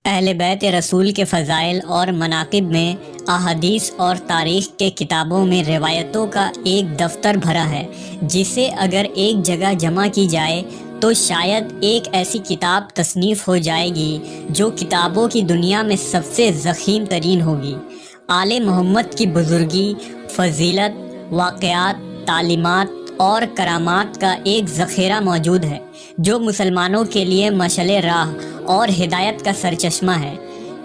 اہل بیت رسول کے فضائل اور مناقب میں احادیث اور تاریخ کے کتابوں میں روایتوں کا ایک دفتر بھرا ہے، جسے اگر ایک جگہ جمع کی جائے تو شاید ایک ایسی کتاب تصنیف ہو جائے گی جو کتابوں کی دنیا میں سب سے ضخیم ترین ہوگی۔ آل محمد کی بزرگی، فضیلت، واقعات، تعلیمات اور کرامات کا ایک ذخیرہ موجود ہے جو مسلمانوں کے لیے مشعل راہ اور ہدایت کا سرچشمہ ہے۔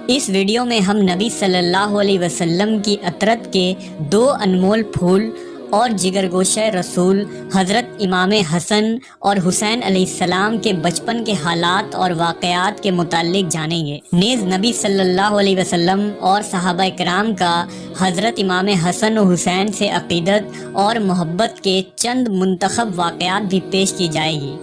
اس ویڈیو میں ہم نبی صلی اللہ علیہ وسلم کی عطرت کے دو انمول پھول اور جگرگوشہ رسول حضرت امام حسن اور حسین علیہ السلام کے بچپن کے حالات اور واقعات کے متعلق جانیں گے۔ نیز نبی صلی اللہ علیہ وسلم اور صحابہ کرام کا حضرت امام حسن و حسین سے عقیدت اور محبت کے چند منتخب واقعات بھی پیش کی جائے گی۔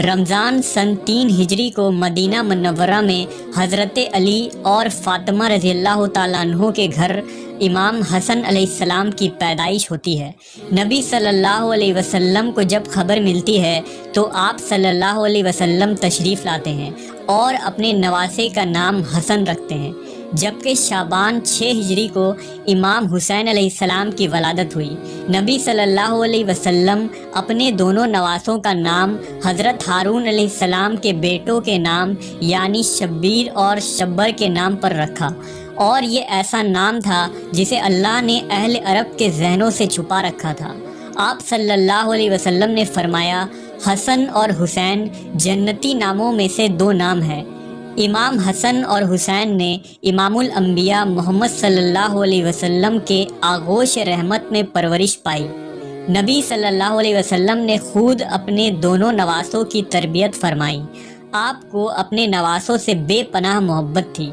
رمضان سن 3 ہجری کو مدینہ منورہ میں حضرت علی اور فاطمہ رضی اللہ تعالیٰ عنہ کے گھر امام حسن علیہ السلام کی پیدائش ہوتی ہے۔ نبی صلی اللہ علیہ وسلم کو جب خبر ملتی ہے تو آپ صلی اللہ علیہ وسلم تشریف لاتے ہیں اور اپنے نواسے کا نام حسن رکھتے ہیں، جبکہ شعبان 6 ہجری کو امام حسین علیہ السلام کی ولادت ہوئی۔ نبی صلی اللہ علیہ وسلم اپنے دونوں نواسوں کا نام حضرت ہارون علیہ السلام کے بیٹوں کے نام یعنی شبیر اور شبر کے نام پر رکھا، اور یہ ایسا نام تھا جسے اللہ نے اہل عرب کے ذہنوں سے چھپا رکھا تھا۔ آپ صلی اللہ علیہ وسلم نے فرمایا، حسن اور حسین جنتی ناموں میں سے 2 نام ہیں۔ امام حسن اور حسین نے امام الانبیاء محمد صلی اللہ علیہ وسلم کے آغوش رحمت میں پرورش پائی۔ نبی صلی اللہ علیہ وسلم نے خود اپنے دونوں نواسوں کی تربیت فرمائی۔ آپ کو اپنے نواسوں سے بے پناہ محبت تھی۔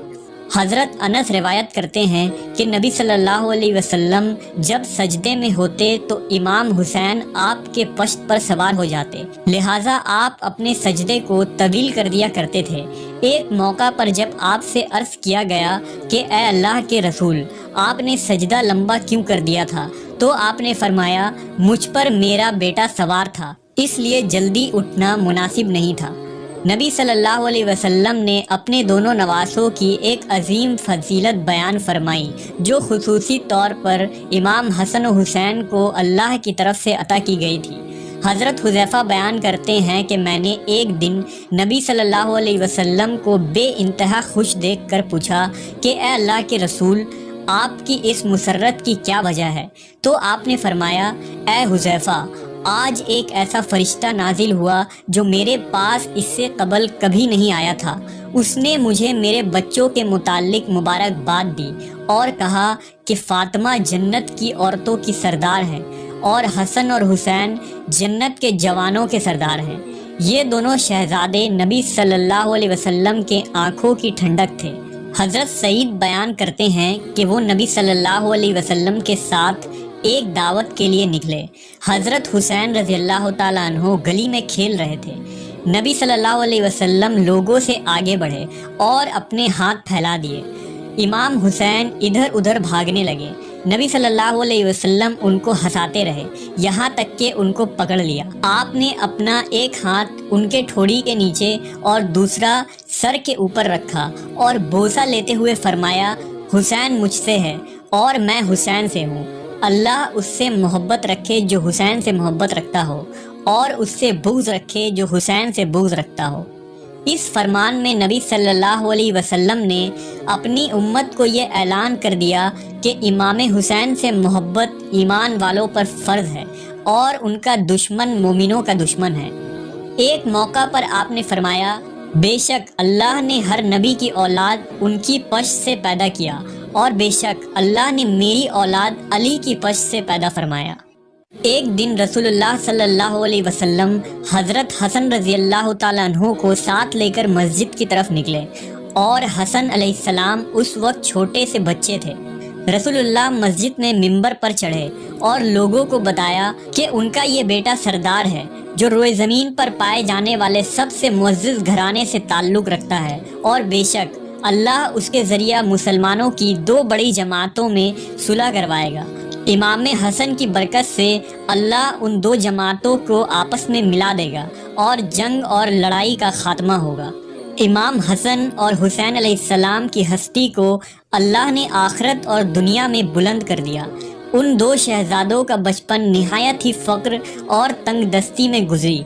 حضرت انس روایت کرتے ہیں کہ نبی صلی اللہ علیہ وسلم جب سجدے میں ہوتے تو امام حسین آپ کے پشت پر سوار ہو جاتے، لہٰذا آپ اپنے سجدے کو طویل کر دیا کرتے تھے۔ ایک موقع پر جب آپ سے عرض کیا گیا کہ اے اللہ کے رسول، آپ نے سجدہ لمبا کیوں کر دیا تھا، تو آپ نے فرمایا، مجھ پر میرا بیٹا سوار تھا، اس لیے جلدی اٹھنا مناسب نہیں تھا۔ نبی صلی اللہ علیہ وسلم نے اپنے دونوں نواسوں کی ایک عظیم فضیلت بیان فرمائی جو خصوصی طور پر امام حسن و حسین کو اللہ کی طرف سے عطا کی گئی تھی۔ حضرت حذیفہ بیان کرتے ہیں کہ میں نے ایک دن نبی صلی اللہ علیہ وسلم کو بے انتہا خوش دیکھ کر پوچھا کہ اے اللہ کے رسول، آپ کی اس مسرت کی کیا وجہ ہے؟ تو آپ نے فرمایا، اے حذیفہ، آج ایک ایسا فرشتہ نازل ہوا جو میرے پاس اس سے قبل کبھی نہیں آیا تھا۔ اس نے مجھے میرے بچوں کے متعلق مبارکباد دی اور کہا کہ فاطمہ جنت کی عورتوں کی سردار ہیں اور حسن اور حسین جنت کے جوانوں کے سردار ہیں۔ یہ دونوں شہزادے نبی صلی اللہ علیہ وسلم کے آنکھوں کی ٹھنڈک تھے۔ حضرت سعید بیان کرتے ہیں کہ وہ نبی صلی اللہ علیہ وسلم کے ساتھ ایک دعوت کے لیے نکلے۔ حضرت حسین رضی اللہ تعالیٰ عنہ گلی میں کھیل رہے تھے۔ نبی صلی اللہ علیہ وسلم لوگوں سے آگے بڑھے اور اپنے ہاتھ پھیلا دیے۔ امام حسین ادھر ادھر بھاگنے لگے۔ نبی صلی اللہ علیہ وسلم ان کو ہنساتے رہے یہاں تک کہ ان کو پکڑ لیا۔ آپ نے اپنا ایک ہاتھ ان کے ٹھوڑی کے نیچے اور دوسرا سر کے اوپر رکھا اور بوسہ لیتے ہوئے فرمایا، حسین مجھ سے ہے اور میں حسین سے ہوں۔ اللہ اس سے محبت رکھے جو حسین سے محبت رکھتا ہو، اور اس سے بغض رکھے جو حسین سے بغض رکھتا ہو۔ اس فرمان میں نبی صلی اللہ علیہ وسلم نے اپنی امت کو یہ اعلان کر دیا کہ امام حسین سے محبت ایمان والوں پر فرض ہے اور ان کا دشمن مومنوں کا دشمن ہے۔ ایک موقع پر آپ نے فرمایا، بے شک اللہ نے ہر نبی کی اولاد ان کی پشت سے پیدا کیا، اور بے شک اللہ نے میری اولاد علی کی پشت سے پیدا فرمایا۔ ایک دن رسول اللہ صلی اللہ علیہ وسلم حضرت حسن رضی اللہ تعالیٰ عنہ کو ساتھ لے کر مسجد کی طرف نکلے، اور حسن علیہ السلام اس وقت چھوٹے سے بچے تھے۔ رسول اللہ مسجد میں ممبر پر چڑھے اور لوگوں کو بتایا کہ ان کا یہ بیٹا سردار ہے جو روئے زمین پر پائے جانے والے سب سے معزز گھرانے سے تعلق رکھتا ہے، اور بے شک اللہ اس کے ذریعہ مسلمانوں کی 2 بڑی جماعتوں میں صلح کروائے گا۔ امام حسن کی برکت سے اللہ ان 2 جماعتوں کو آپس میں ملا دے گا اور جنگ اور لڑائی کا خاتمہ ہوگا۔ امام حسن اور حسین علیہ السلام کی ہستی کو اللہ نے آخرت اور دنیا میں بلند کر دیا۔ ان دو شہزادوں کا بچپن نہایت ہی فقر اور تنگ دستی میں گزری،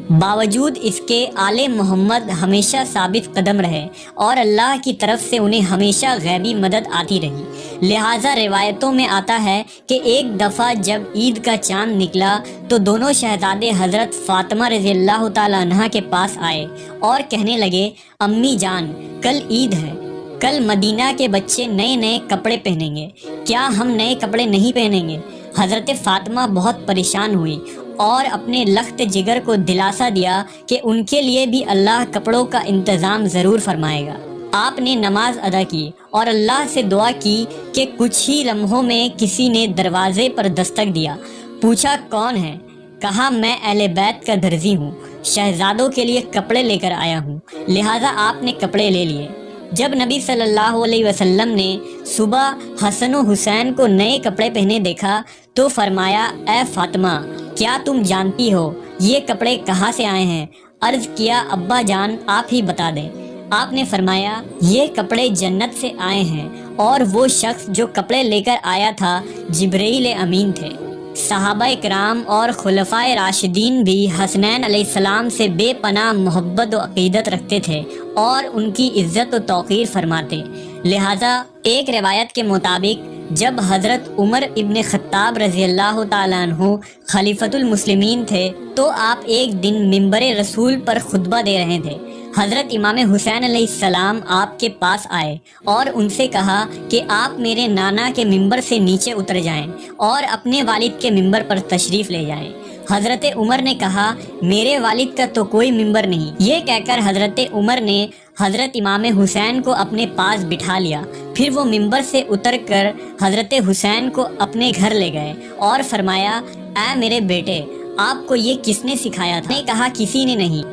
باوجود اس کے آل محمد ہمیشہ ثابت قدم رہے اور اللہ کی طرف سے انہیں ہمیشہ غیبی مدد آتی رہی۔ لہٰذا روایتوں میں آتا ہے کہ ایک دفعہ جب عید کا چاند نکلا تو دونوں شہزادے حضرت فاطمہ رضی اللہ تعالی عنہا کے پاس آئے اور کہنے لگے، امی جان، کل عید ہے، کل مدینہ کے بچے نئے نئے کپڑے پہنیں گے، کیا ہم نئے کپڑے نہیں پہنیں گے؟ حضرت فاطمہ بہت پریشان ہوئی اور اپنے لخت جگر کو دلاسا دیا کہ ان کے لیے بھی اللہ کپڑوں کا انتظام ضرور فرمائے گا۔ آپ نے نماز ادا کی اور اللہ سے دعا کی کہ کچھ ہی لمحوں میں کسی نے دروازے پر دستک دیا۔ پوچھا کون ہے؟ کہا میں اہل بیت کا درزی ہوں، شہزادوں کے لیے کپڑے لے کر آیا ہوں، لہٰذا آپ نے کپڑے لے لیے۔ جب نبی صلی اللہ علیہ وسلم نے صبح حسن و حسین کو نئے کپڑے پہنے دیکھا تو فرمایا، اے فاطمہ، کیا تم جانتی ہو یہ کپڑے کہاں سے آئے ہیں؟ عرض کیا، ابا جان آپ ہی بتا دیں۔ آپ نے فرمایا، یہ کپڑے جنت سے آئے ہیں اور وہ شخص جو کپڑے لے کر آیا تھا جبرائیل امین تھے۔ صحابہ کرام اور خلفائے راشدین بھی حسنین علیہ السلام سے بے پناہ محبت و عقیدت رکھتے تھے اور ان کی عزت و توقیر فرماتے۔ لہٰذا ایک روایت کے مطابق جب حضرت عمر ابن خطاب رضی اللہ تعالیٰ عنہ خلیفۃ المسلمین تھے تو آپ ایک دن منبر رسول پر خطبہ دے رہے تھے۔ حضرت امام حسین علیہ السلام آپ کے پاس آئے اور ان سے کہا کہ آپ میرے نانا کے منبر سے نیچے اتر جائیں اور اپنے والد کے منبر پر تشریف لے جائیں۔ حضرت عمر نے کہا، میرے والد کا تو کوئی منبر نہیں۔ یہ کہہ کر حضرت عمر نے حضرت امام حسین کو اپنے پاس بٹھا لیا، پھر وہ منبر سے اتر کر حضرت حسین کو اپنے گھر لے گئے اور فرمایا، اے میرے بیٹے، آپ کو یہ کس نے سکھایا تھا؟ نے کہا، کسی نے نہیں۔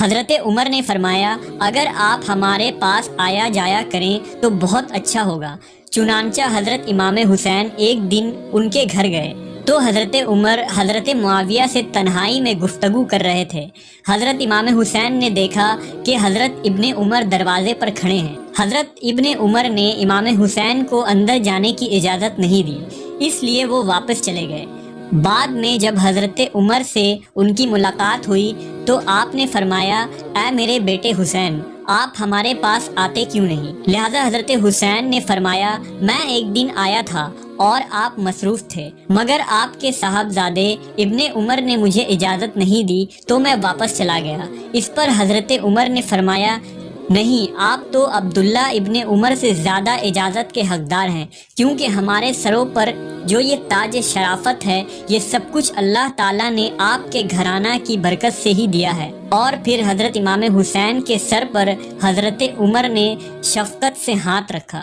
حضرت عمر نے فرمایا، اگر آپ ہمارے پاس آیا جایا کریں تو بہت اچھا ہوگا۔ چنانچہ حضرت امام حسین ایک دن ان کے گھر گئے تو حضرت عمر حضرت معاویہ سے تنہائی میں گفتگو کر رہے تھے۔ حضرت امام حسین نے دیکھا کہ حضرت ابن عمر دروازے پر کھڑے ہیں۔ حضرت ابن عمر نے امام حسین کو اندر جانے کی اجازت نہیں دی، اس لیے وہ واپس چلے گئے۔ بعد میں جب حضرت عمر سے ان کی ملاقات ہوئی تو آپ نے فرمایا، اے میرے بیٹے حسین، آپ ہمارے پاس آتے کیوں نہیں؟ لہذا حضرت حسین نے فرمایا، میں ایک دن آیا تھا اور آپ مصروف تھے، مگر آپ کے صاحبزادے ابن عمر نے مجھے اجازت نہیں دی تو میں واپس چلا گیا۔ اس پر حضرت عمر نے فرمایا، نہیں، آپ تو عبداللہ ابن عمر سے زیادہ اجازت کے حقدار ہیں، کیونکہ ہمارے سروں پر جو یہ تاج شرافت ہے یہ سب کچھ اللہ تعالیٰ نے آپ کے گھرانہ کی برکت سے ہی دیا ہے۔ اور پھر حضرت امام حسین کے سر پر حضرت عمر نے شفقت سے ہاتھ رکھا۔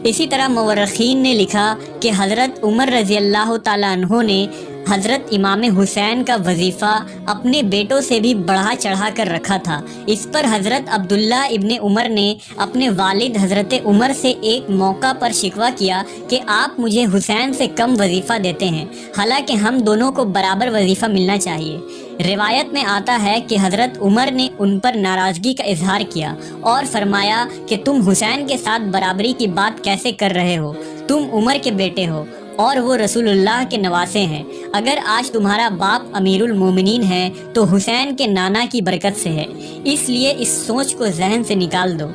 اسی طرح مورخین نے لکھا کہ حضرت عمر رضی اللہ تعالیٰ عنہ نے حضرت امام حسین کا وظیفہ اپنے بیٹوں سے بھی بڑھا چڑھا کر رکھا تھا۔ اس پر حضرت عبداللہ ابن عمر نے اپنے والد حضرت عمر سے ایک موقع پر شکوہ کیا کہ آپ مجھے حسین سے کم وظیفہ دیتے ہیں، حالانکہ ہم دونوں کو برابر وظیفہ ملنا چاہیے۔ روایت میں آتا ہے کہ حضرت عمر نے ان پر ناراضگی کا اظہار کیا اور فرمایا کہ تم حسین کے ساتھ برابری کی بات کیسے کر رہے ہو؟ تم عمر کے بیٹے ہو اور وہ رسول اللہ کے نواسے ہیں۔ اگر آج تمہارا باپ امیر المومنین ہے تو حسین کے نانا کی برکت سے ہے، اس لیے اس سوچ کو ذہن سے نکال دو۔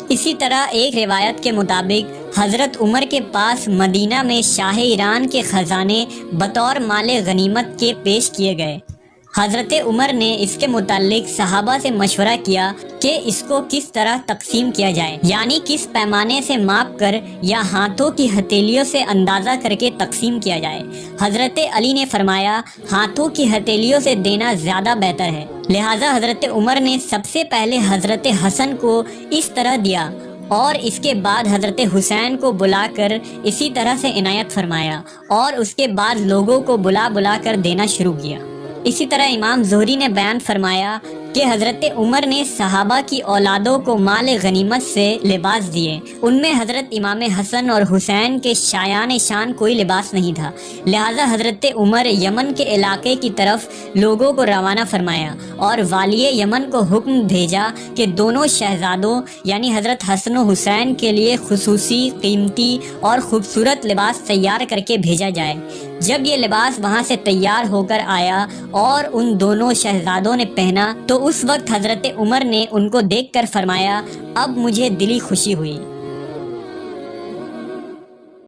اسی طرح ایک روایت کے مطابق حضرت عمر کے پاس مدینہ میں شاہ ایران کے خزانے بطور مال غنیمت کے پیش کیے گئے۔ حضرت عمر نے اس کے متعلق صحابہ سے مشورہ کیا کہ اس کو کس طرح تقسیم کیا جائے، یعنی کس پیمانے سے ماپ کر یا ہاتھوں کی ہتھیلیوں سے اندازہ کر کے تقسیم کیا جائے۔ حضرت علی نے فرمایا، ہاتھوں کی ہتھیلیوں سے دینا زیادہ بہتر ہے۔ لہٰذا حضرت عمر نے سب سے پہلے حضرت حسن کو اس طرح دیا اور اس کے بعد حضرت حسین کو بلا کر اسی طرح سے عنایت فرمایا اور اس کے بعد لوگوں کو بلا بلا کر دینا شروع کیا۔ اسی طرح امام زہری نے بیان فرمایا کہ حضرت عمر نے صحابہ کی اولادوں کو مال غنیمت سے لباس دیے۔ ان میں حضرت امام حسن اور حسین کے شایان شان کوئی لباس نہیں تھا، لہٰذا حضرت عمر یمن کے علاقے کی طرف لوگوں کو روانہ فرمایا اور والی یمن کو حکم بھیجا کہ دونوں شہزادوں یعنی حضرت حسن و حسین کے لیے خصوصی، قیمتی اور خوبصورت لباس تیار کر کے بھیجا جائے۔ جب یہ لباس وہاں سے تیار ہو کر آیا اور ان دونوں شہزادوں نے پہنا تو اس وقت حضرت عمر نے ان کو دیکھ کر فرمایا، اب مجھے دلی خوشی ہوئی۔